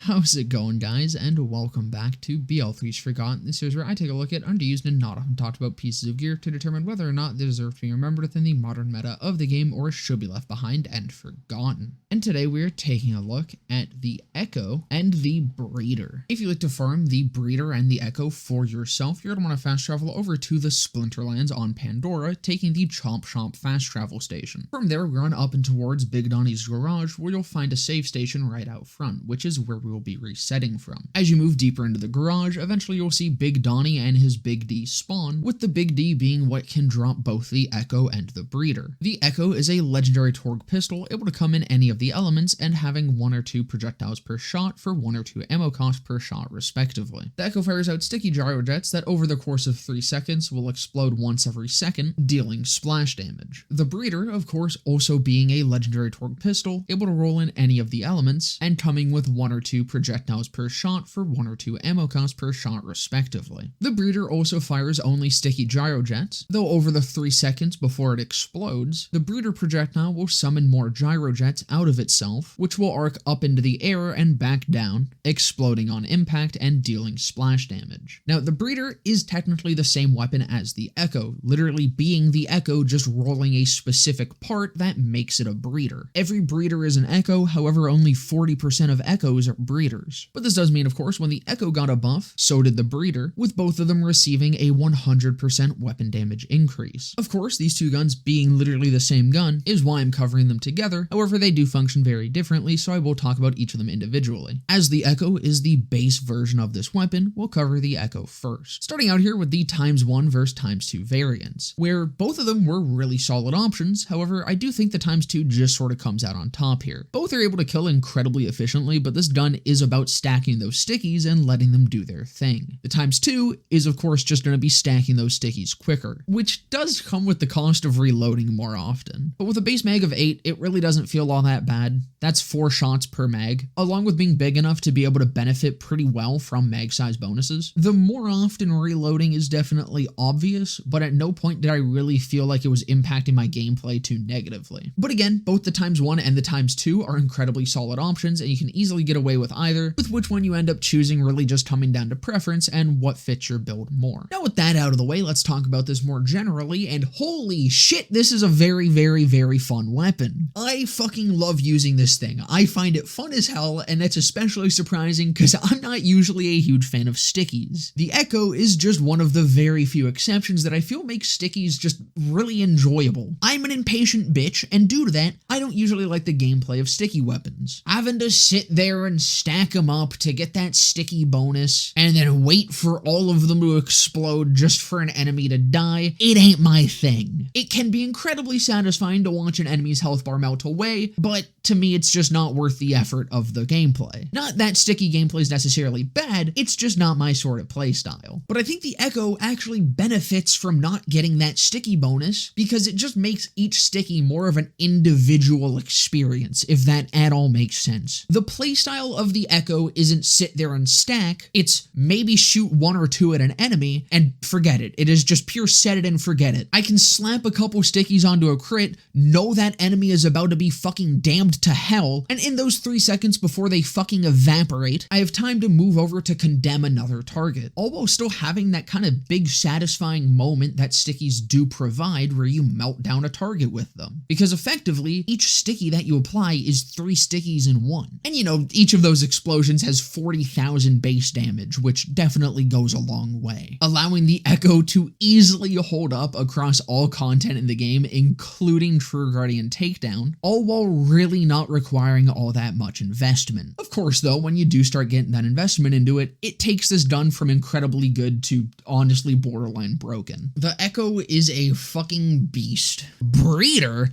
How's it going, guys, and welcome back to BL3's Forgotten. This is where I take a look at underused and not often talked about pieces of gear to determine whether or not they deserve to be remembered within the modern meta of the game or should be left behind and forgotten. And today we are taking a look at the Echo and the Breeder. If you like to farm the Breeder and the Echo for yourself, you're going to want to fast travel over to the Splinterlands on Pandora, taking the Chomp Chomp fast travel station. From there, we run up and towards Big Donnie's garage, where you'll find a save station right out front, which is where we will be resetting from. As you move deeper into the garage, eventually you'll see Big Donnie and his Big D spawn, with the Big D being what can drop both the Echo and the Breeder. The Echo is a legendary Torgue pistol, able to come in any of the elements and having 1 or 2 projectiles per shot for 1 or 2 ammo cost per shot respectively. The Echo fires out sticky gyrojets that over the course of 3 seconds will explode once every second, dealing splash damage. The Breeder, of course, also being a legendary Torgue pistol, able to roll in any of the elements, and coming with 1 or 2 projectiles per shot for 1 or 2 ammo cost per shot respectively. The Breeder also fires only sticky gyrojets, though over the 3 seconds before it explodes, the Breeder projectile will summon more gyrojets out of itself, which will arc up into the air and back down, exploding on impact and dealing splash damage. Now, the Breeder is technically the same weapon as the Echo, literally being the Echo just rolling a specific part that makes it a Breeder. Every Breeder is an Echo, however only 40% of Echoes are Breeders. But this does mean, of course, when the Echo got a buff, so did the Breeder, with both of them receiving a 100% weapon damage increase. Of course, these two guns being literally the same gun is why I'm covering them together, however they do function very differently, so I will talk about each of them individually. As the Echo is the base version of this weapon, we'll cover the Echo first. Starting out here with the ×1 versus ×2 variants, where both of them were really solid options, however I do think the ×2 just sort of comes out on top here. Both are able to kill incredibly efficiently, but this gun is about stacking those stickies and letting them do their thing. The ×2 is of course just going to be stacking those stickies quicker, which does come with the cost of reloading more often. But with a base mag of 8, it really doesn't feel all that bad. That's 4 shots per mag, along with being big enough to be able to benefit pretty well from mag size bonuses. The more often reloading is definitely obvious, but at no point did I really feel like it was impacting my gameplay too negatively. But again, both the ×1 and the ×2 are incredibly solid options, and you can easily get away with either, with which one you end up choosing really just coming down to preference and what fits your build more. Now with that out of the way, let's talk about this more generally, and holy shit, this is a very, very, very fun weapon. I fucking love using this thing. I find it fun as hell, and it's especially surprising because I'm not usually a huge fan of stickies. The Echo is just one of the very few exceptions that I feel makes stickies just really enjoyable. I'm an impatient bitch, and due to that, I don't usually like the gameplay of sticky weapons. Having to sit there and stack them up to get that sticky bonus, and then wait for all of them to explode just for an enemy to die, it ain't my thing. It can be incredibly satisfying to watch an enemy's health bar melt away, but to me it's just not worth the effort of the gameplay. Not that sticky gameplay is necessarily bad, it's just not my sort of playstyle. But I think the Echo actually benefits from not getting that sticky bonus because it just makes each sticky more of an individual experience, if that at all makes sense. The playstyle of the Echo isn't sit there and stack, it's maybe shoot 1 or 2 at an enemy and forget it. It is just pure set it and forget it. I can slap a couple stickies onto a crit, know that enemy is about to be fucking damned to hell, and in those 3 seconds before they fucking evaporate, I have time to move over to condemn another target, all while still having that kind of big satisfying moment that stickies do provide where you melt down a target with them. Because effectively, each sticky that you apply is 3 stickies in one. And you know, each of those explosions has 40,000 base damage, which definitely goes a long way, allowing the Echo to easily hold up across all content in the game, including True Guardian Takedown, all while really not requiring all that much investment. Of course though, when you do start getting that investment into it, it takes this gun from incredibly good to honestly borderline broken. The Echo is a fucking beast. Breeder?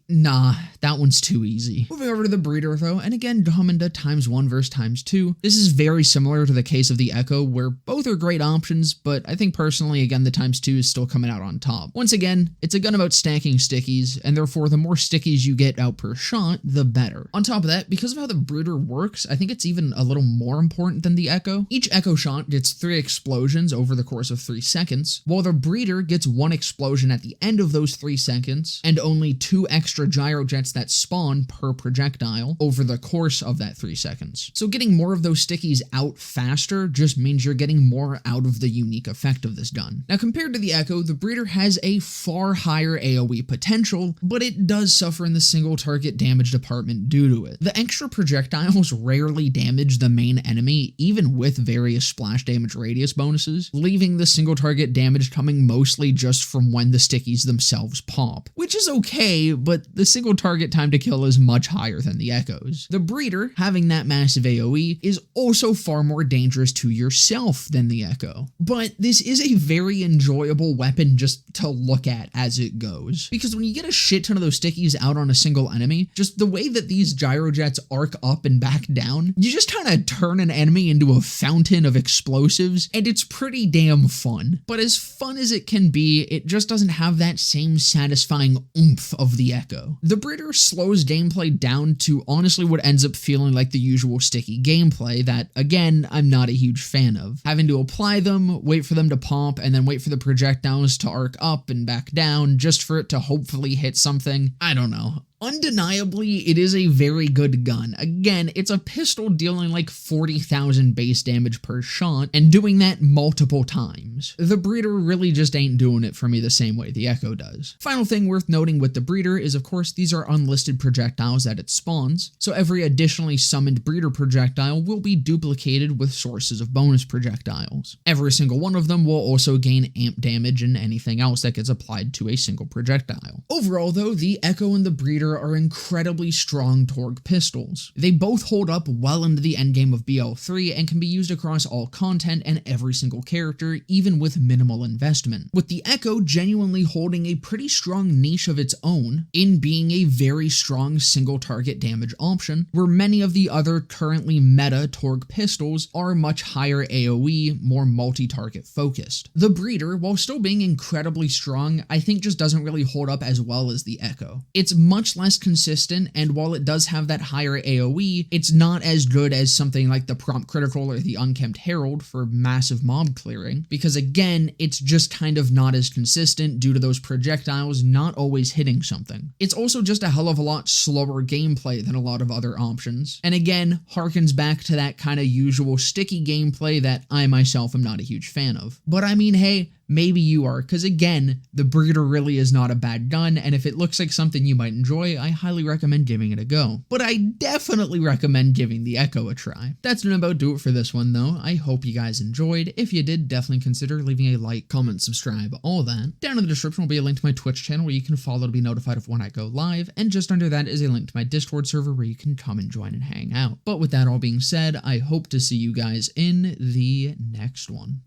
Nah, that one's too easy. Moving over to the Breeder though, and again coming to ×1 versus ×2, this is very similar to the case of the Echo, where both are great options, but I think personally, again, the ×2 is still coming out on top. Once again, it's a gun about stacking stickies, and therefore the more stickies you get out per per shot, the better. On top of that, because of how the breeder works, I think it's even a little more important than the echo. Each echo shot gets 3 explosions over the course of 3 seconds, while the breeder gets 1 explosion at the end of those 3 seconds, and only 2 extra gyrojets that spawn per projectile over the course of that 3 seconds. So getting more of those stickies out faster just means you're getting more out of the unique effect of this gun. Now compared to the echo, the breeder has a far higher AoE potential, but it does suffer in the single target damage department due to it. The extra projectiles rarely damage the main enemy, even with various splash damage radius bonuses, leaving the single target damage coming mostly just from when the stickies themselves pop, which is okay, but the single target time to kill is much higher than the echoes. The breeder, having that massive AoE, is also far more dangerous to yourself than the echo. But this is a very enjoyable weapon just to look at as it goes, because when you get a shit ton of those stickies out on a single enemy, just the way that these gyrojets arc up and back down, you just kind of turn an enemy into a fountain of explosives, and it's pretty damn fun. But as fun as it can be, it just doesn't have that same satisfying oomph of the echo. The breeder slows gameplay down to honestly what ends up feeling like the usual sticky gameplay that, again, I'm not a huge fan of. Having to apply them, wait for them to pop, and then wait for the projectiles to arc up and back down just for it to hopefully hit something. I don't know. Undeniably, it is a very good gun. Again, it's a pistol dealing like 40,000 base damage per shot, and doing that multiple times. The breeder really just ain't doing it for me the same way the echo does. Final thing worth noting with the breeder is, of course, these are unlisted projectiles that it spawns, so every additionally summoned breeder projectile will be duplicated with sources of bonus projectiles. Every single one of them will also gain amp damage and anything else that gets applied to a single projectile. Overall, though, the echo and the breeder are incredibly strong Torgue pistols. They both hold up well into the endgame of BL3 and can be used across all content and every single character, even with minimal investment, with the echo genuinely holding a pretty strong niche of its own in being a very strong single target damage option, where many of the other currently meta Torgue pistols are much higher AoE, more multi-target focused. The breeder, while still being incredibly strong, I think just doesn't really hold up as well as the echo. It's much less consistent, and while it does have that higher AoE, it's not as good as something like the Prompt Critical or the Unkempt Herald for massive mob clearing, because again, it's just kind of not as consistent due to those projectiles not always hitting something. It's also just a hell of a lot slower gameplay than a lot of other options, and again, harkens back to that kind of usual sticky gameplay that I myself am not a huge fan of. But I mean, hey, maybe you are, because again, the breeder really is not a bad gun, and if it looks like something you might enjoy, I highly recommend giving it a go. But I definitely recommend giving the echo a try. That's gonna about do it for this one though. I hope you guys enjoyed. If you did, definitely consider leaving a like, comment, subscribe, all that. Down in the description will be a link to my Twitch channel where you can follow to be notified of when I go live, and just under that is a link to my Discord server where you can come and join and hang out. But with that all being said, I hope to see you guys in the next one.